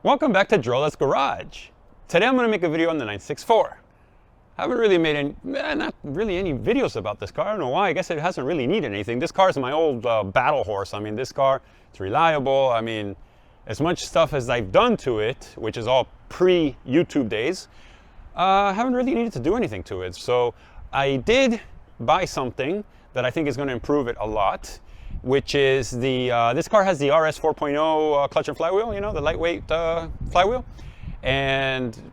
Welcome back to Drola's Garage. Today I'm going to make a video on the 964. I haven't really made any, not really any videos about this car. I don't know why. I guess it hasn't really needed anything. This car is my old battle horse. I mean, this car, it's reliable. I mean, as much stuff as I've done to it, which is all pre-YouTube days, I haven't really needed to do anything to it. So I did buy something that I think is going to improve it a lot, which is the, this car has the RS 4.0 clutch and flywheel, you know, the lightweight flywheel. And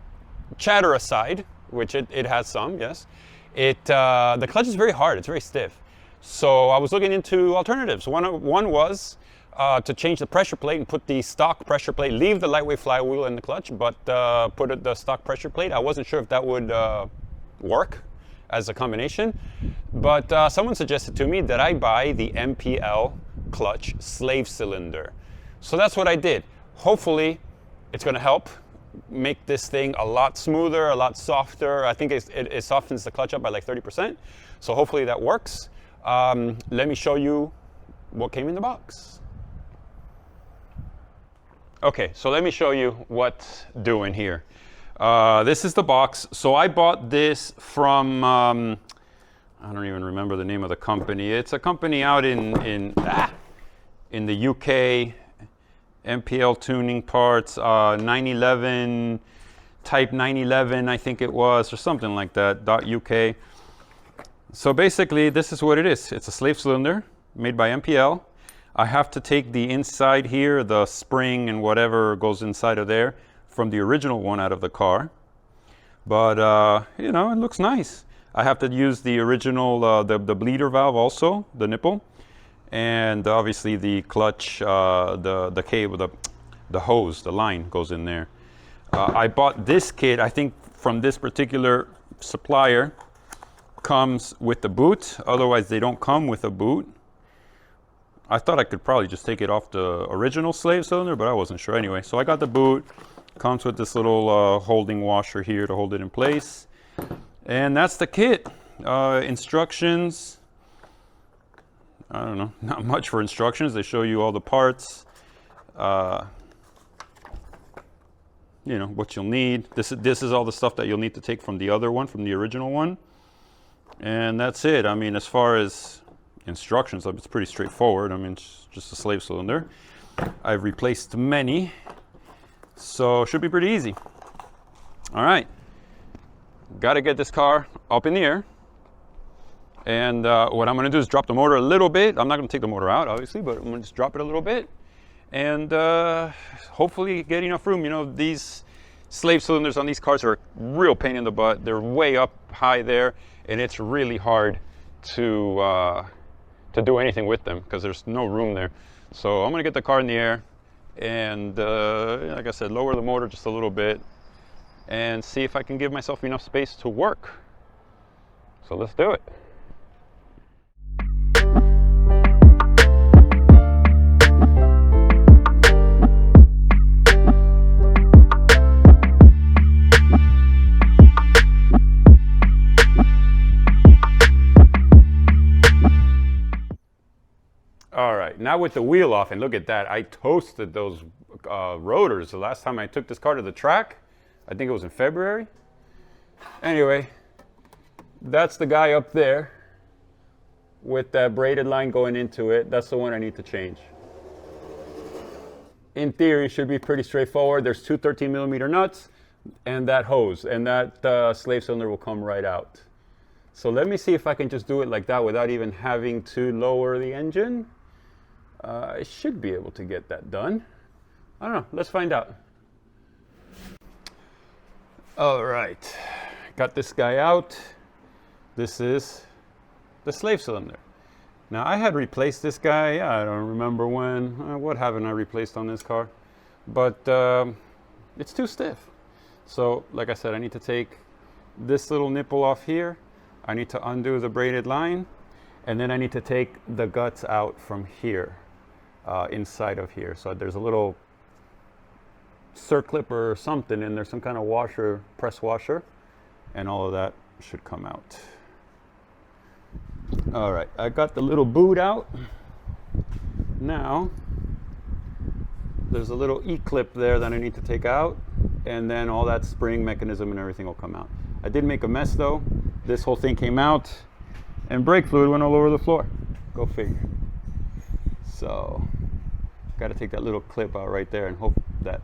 chatter aside, which it has some, yes, the clutch is very hard, it's very stiff. So I was looking into alternatives. One was to change the pressure plate and put the stock pressure plate, leave the lightweight flywheel in the clutch, but put the stock pressure plate. I wasn't sure if that would work as a combination, but someone suggested to me that I buy the MPL clutch slave cylinder. So that's what I did. Hopefully it's going to help make this thing a lot smoother, a lot softer. I think it softens the clutch up by like 30%. So hopefully that works. Let me show you what came in the box. Okay, so let me show you what's doing here. This is the box. So I bought this from, I don't even remember the name of the company. It's a company out in the UK, MPL tuning parts, 911, type 911, I think it was, or something like that, .UK. So basically, this is what it is. It's a slave cylinder made by MPL. I have to take the inside here, the spring and whatever goes inside of there, from the original one out of the car. But, you know, it looks nice. I have to use the original, the bleeder valve also, the nipple. And obviously the clutch, the cable, the hose, the line goes in there. I bought this kit, I think from this particular supplier, comes with the boot. Otherwise they don't come with a boot. I thought I could probably just take it off the original slave cylinder, but I wasn't sure anyway. So I got the boot. Comes with this little holding washer here to hold it in place. And that's the kit. Instructions. I don't know, not much for instructions. They show you all the parts. You know, what you'll need. This is all the stuff that you'll need to take from the other one, from the original one. And that's it. I mean, as far as instructions, it's pretty straightforward. I mean, it's just a slave cylinder. I've replaced many. So it should be pretty easy. All right, got to get this car up in the air. And what I'm going to do is drop the motor a little bit. I'm not going to take the motor out, obviously, but I'm going to just drop it a little bit. And hopefully get enough room. You know, these slave cylinders on these cars are a real pain in the butt. They're way up high there, and it's really hard to do anything with them because there's no room there. So I'm going to get the car in the air. And like I said, lower the motor just a little bit and see if I can give myself enough space to work. So let's do it. All right, now with the wheel off, and look at that, I toasted those rotors the last time I took this car to the track. I think it was in February. Anyway, that's the guy up there with that braided line going into it. That's the one I need to change. In theory, it should be pretty straightforward. There's two 13mm nuts and that hose, and that slave cylinder will come right out. So let me see if I can just do it like that without even having to lower the engine. I should be able to get that done. I don't know, let's find out. All right, got this guy out. This is the slave cylinder. Now I had replaced this guy, I don't remember when. What haven't I replaced on this car? But it's too stiff. So like I said, I need to take this little nipple off here. I need to undo the braided line. And then I need to take the guts out from here. Inside of here. So there's a little circlip or something in there, some kind of washer, press washer, and all of that should come out. All right, I got the little boot out. Now there's a little E-clip there that I need to take out, and then all that spring mechanism and everything will come out. I did make a mess though. This whole thing came out, and brake fluid went all over the floor. Go figure. So, got to take that little clip out right there and hope that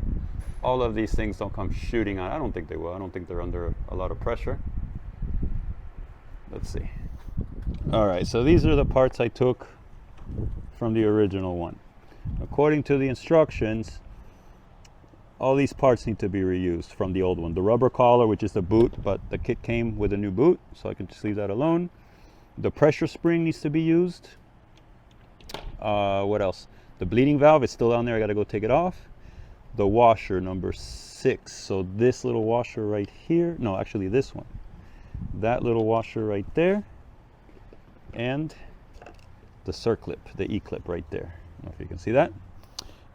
all of these things don't come shooting out. I don't think they will. I don't think they're under a lot of pressure. Let's see. All right, so these are the parts I took from the original one. According to the instructions, all these parts need to be reused from the old one. The rubber collar, which is the boot, but the kit came with a new boot, so I can just leave that alone. The pressure spring needs to be used. What else? The bleeding valve is still down there. I got to go take it off. The washer number 6. So this little washer right here. No, actually this one. That little washer right there. And the circlip, the E-clip right there. I don't know if you can see that.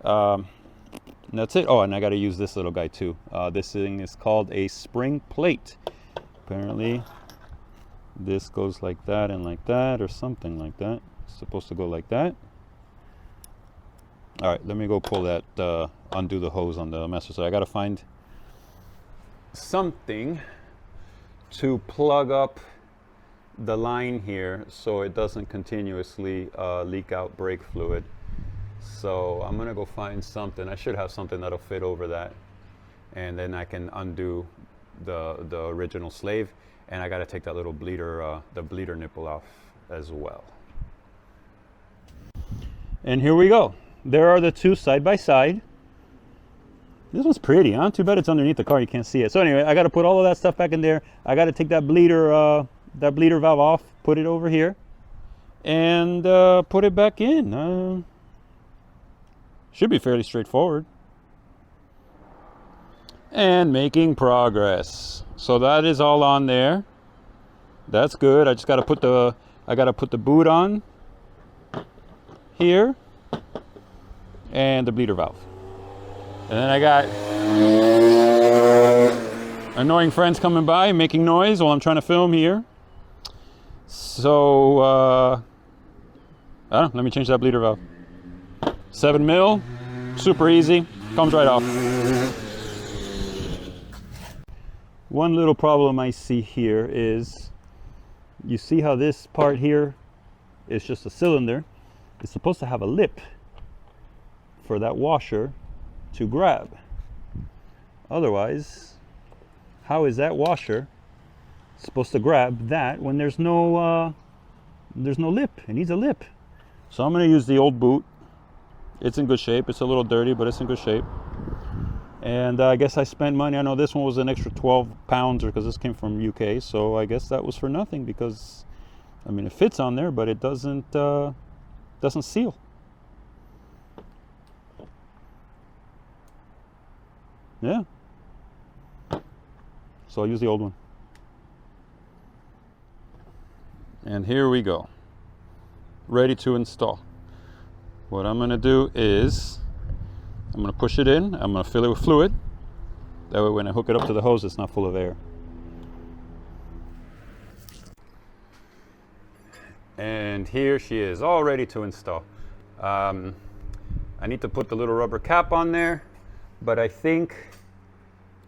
And that's it. Oh, and I got to use this little guy too. This thing is called a spring plate. Apparently, this goes like that and like that, or something like that. It's supposed to go like that. All right, let me go pull that, undo the hose on the master. So I got to find something to plug up the line here so it doesn't continuously leak out brake fluid. So I'm gonna go find something. I should have something that'll fit over that, and then I can undo the original slave. And I got to take that little bleeder, the bleeder nipple off as well. And here we go. There are the two side by side. This one's pretty, huh? Too bad it's underneath the car, you can't see it. So anyway, I got to put all of that stuff back in there. I got to take that bleeder valve off, put it over here, and put it back in. Should be fairly straightforward. And making progress. So that is all on there. That's good. I just got to put the boot on here and the bleeder valve. And then I got annoying friends coming by making noise while I'm trying to film here. So I don't know, let me change that bleeder valve. 7 mil, super easy, comes right off. One little problem I see here is, you see how this part here is just a cylinder? It's supposed to have a lip for that washer to grab. Otherwise, how is that washer supposed to grab that when there's no lip? It needs a lip. So I'm going to use the old boot. It's in good shape. It's a little dirty, but it's in good shape. And I guess I spent money. I know this one was an extra 12 pounds, because this came from UK. So I guess that was for nothing, because I mean, it fits on there, but it doesn't seal. Yeah. So I'll use the old one. And here we go. Ready to install. What I'm going to do is, I'm going to push it in. I'm going to fill it with fluid. That way when I hook it up to the hose, it's not full of air. And here she is, all ready to install. I need to put the little rubber cap on there, but I think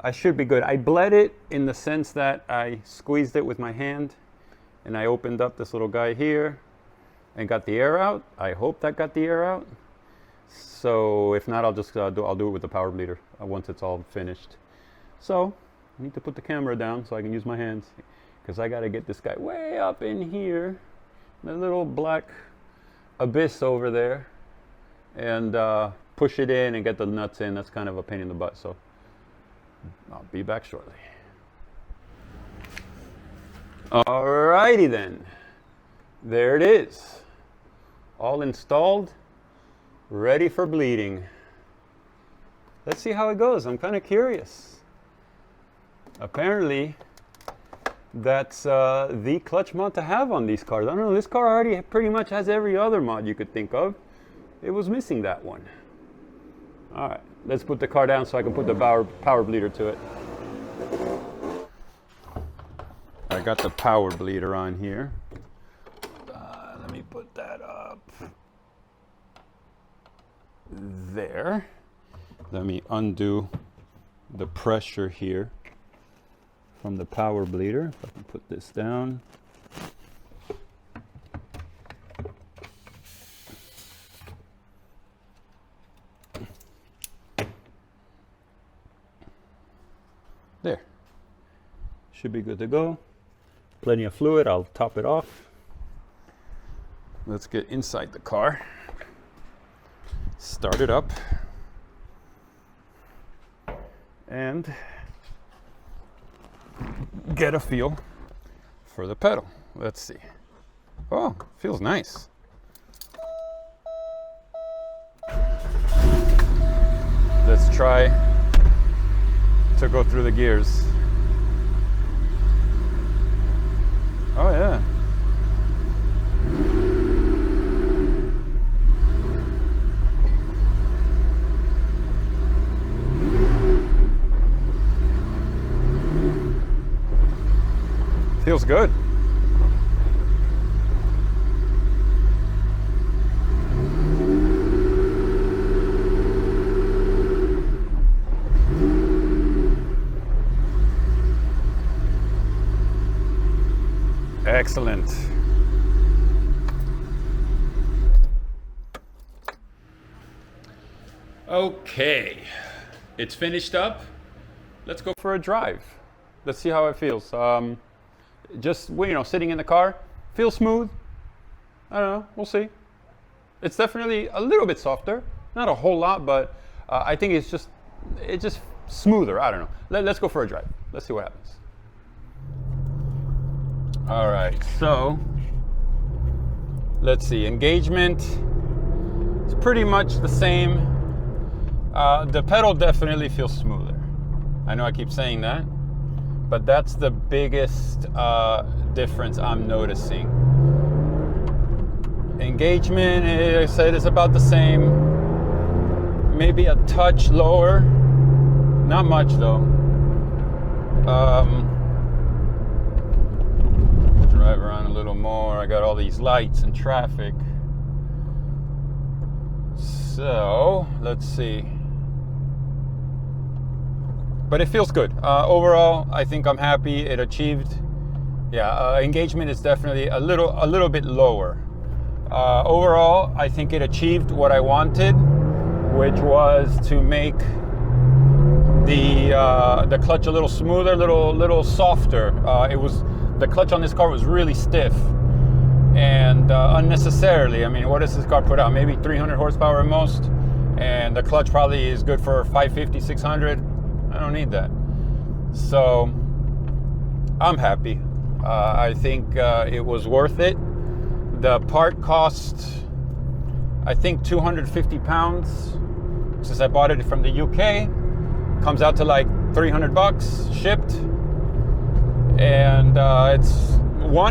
I should be good. I bled it in the sense that I squeezed it with my hand, and I opened up this little guy here and got the air out. I hope that got the air out. So if not, I'll just I'll do it with the power bleeder once it's all finished. So I need to put the camera down so I can use my hands, because I got to get this guy way up in here, the little black abyss over there, and push it in and get the nuts in. That's kind of a pain in the butt. So I'll be back shortly. Alrighty then. There it is. All installed. Ready for bleeding. Let's see how it goes. I'm kind of curious. Apparently, that's the clutch mod to have on these cars. I don't know, this car already pretty much has every other mod you could think of. It was missing that one. All right, let's put the car down so I can put the power bleeder to it. I got the power bleeder on here. Let me put that up. There. Let me undo the pressure here from the power bleeder. If I can put this down. There. Should be good to go. Plenty of fluid. I'll top it off. Let's get inside the car. Start it up. And get a feel for the pedal. Let's see. Oh, feels nice. Let's try to go through the gears. Oh yeah. Feels good. Excellent. Okay, it's finished up. Let's go for a drive. Let's see how it feels. Just, you know, sitting in the car, feels smooth. I don't know, we'll see. It's definitely a little bit softer, not a whole lot, but I think it's just smoother. I don't know. Let's go for a drive. Let's see what happens. All right, so let's see. Engagement, it's pretty much the same. The pedal definitely feels smoother. I know I keep saying that, but that's the biggest difference I'm noticing. Engagement, I said, is about the same. Maybe a touch lower. Not much though. Drive around a little more. I got all these lights and traffic. So, let's see. But it feels good. Overall, I think I'm happy. It achieved. Yeah, engagement is definitely a little bit lower. Overall, I think it achieved what I wanted, which was to make the clutch a little smoother, little softer. The clutch on this car was really stiff and unnecessarily. I mean, what does this car put out? Maybe 300 horsepower at most, and the clutch probably is good for 550, 600. I don't need that. So I'm happy. I think it was worth it. The part cost, I think, 250 pounds. Since I bought it from the UK, comes out to like 300 bucks shipped. And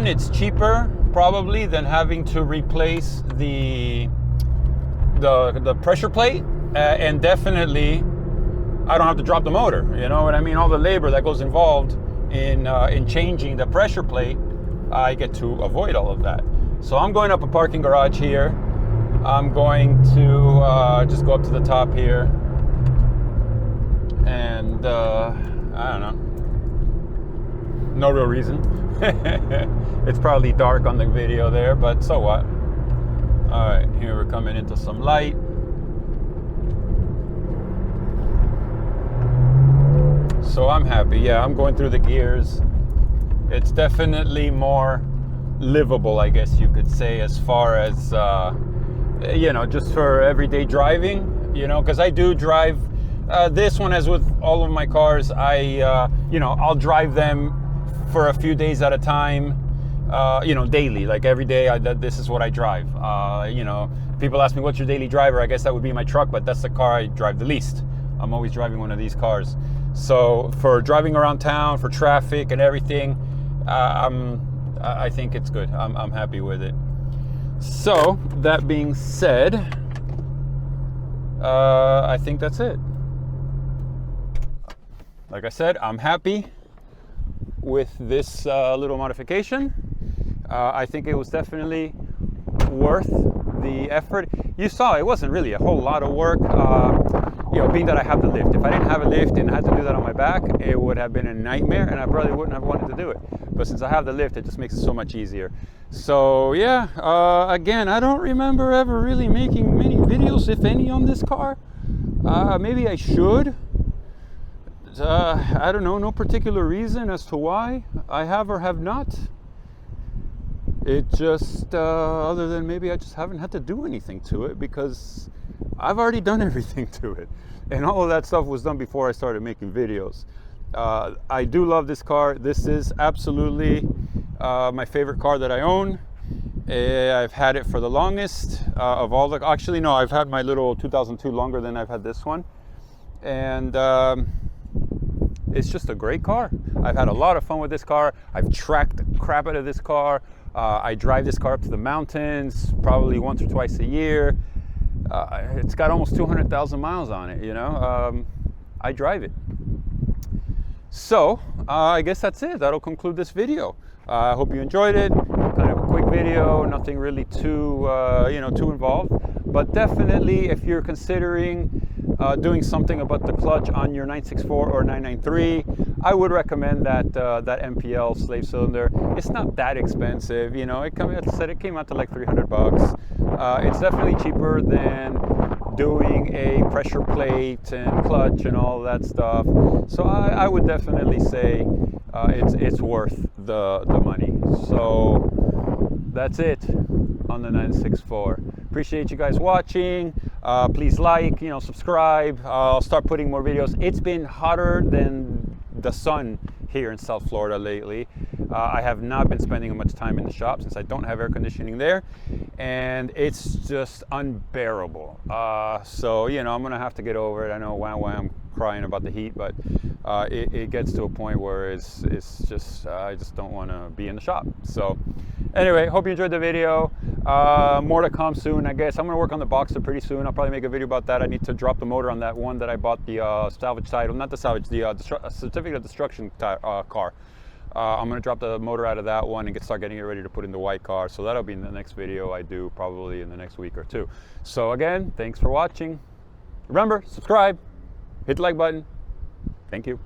it's cheaper probably than having to replace the pressure plate, and definitely I don't have to drop the motor. You know what I mean? All the labor that goes involved in changing the pressure plate, I get to avoid all of that. So I'm going up a parking garage here. I'm going to just go up to the top here, and I don't know. No real reason. It's probably dark on the video there, but so what? All right, here we're coming into some light. So I'm happy. Yeah, I'm going through the gears. It's definitely more livable, I guess you could say, as far as, you know, just for everyday driving, you know, because I do drive this one, as with all of my cars, you know, I'll drive them for a few days at a time, you know, daily, like every day. This is what I drive. You know, people ask me, what's your daily driver? I guess that would be my truck, but that's the car I drive the least. I'm always driving one of these cars. So for driving around town, for traffic and everything, I think it's good. I'm happy with it. So that being said, I think that's it. Like I said, I'm happy with this little modification. I think it was definitely worth the effort. You saw it wasn't really a whole lot of work. being that I have the lift. If I didn't have a lift and had to do that on my back, it would have been a nightmare, and I probably wouldn't have wanted to do it. But since I have the lift, it just makes it so much easier. So yeah, again, I don't remember ever really making many videos, if any, on this car. Maybe I should. I don't know, no particular reason as to why I have or have not. It just, other than maybe I just haven't had to do anything to it, because I've already done everything to it. And all of that stuff was done before I started making videos. I do love this car. This is absolutely my favorite car that I own. I've had it for the longest of all the, actually no, I've had my little 2002 longer than I've had this one. And it's just a great car. I've had a lot of fun with this car. I've tracked the crap out of this car. I drive this car up to the mountains probably once or twice a year. It's got almost 200,000 miles on it, you know. I drive it. So I guess that's it. That'll conclude this video. I hope you enjoyed it. Kind of a quick video, nothing really too, too involved. But definitely, if you're considering doing something about the clutch on your 964 or 993, I would recommend that that MPL slave cylinder. It's not that expensive, you know. It came out to like $300. It's definitely cheaper than doing a pressure plate and clutch and all that stuff. So I would definitely say it's worth the money. So that's it on the 964. Appreciate you guys watching. Please like, subscribe. I'll start putting more videos. It's been hotter than the sun here in South Florida lately. I have not been spending much time in the shop since I don't have air conditioning there, and it's just unbearable. So I'm gonna have to get over it. I know why I'm crying about the heat, but it gets to a point where it's just I just don't want to be in the shop. So anyway, hope you enjoyed the video. More to come soon, I guess. I'm gonna work on the Boxer pretty soon. I'll probably make a video about that. I need to drop the motor on that one that I bought the salvage title, not the salvage, the certificate of destruction car. I'm gonna drop the motor out of that one and start getting it ready to put in the white car. So that'll be in the next video I do, probably in the next week or two. So again, thanks for watching. Remember, subscribe, hit the like button. Thank you.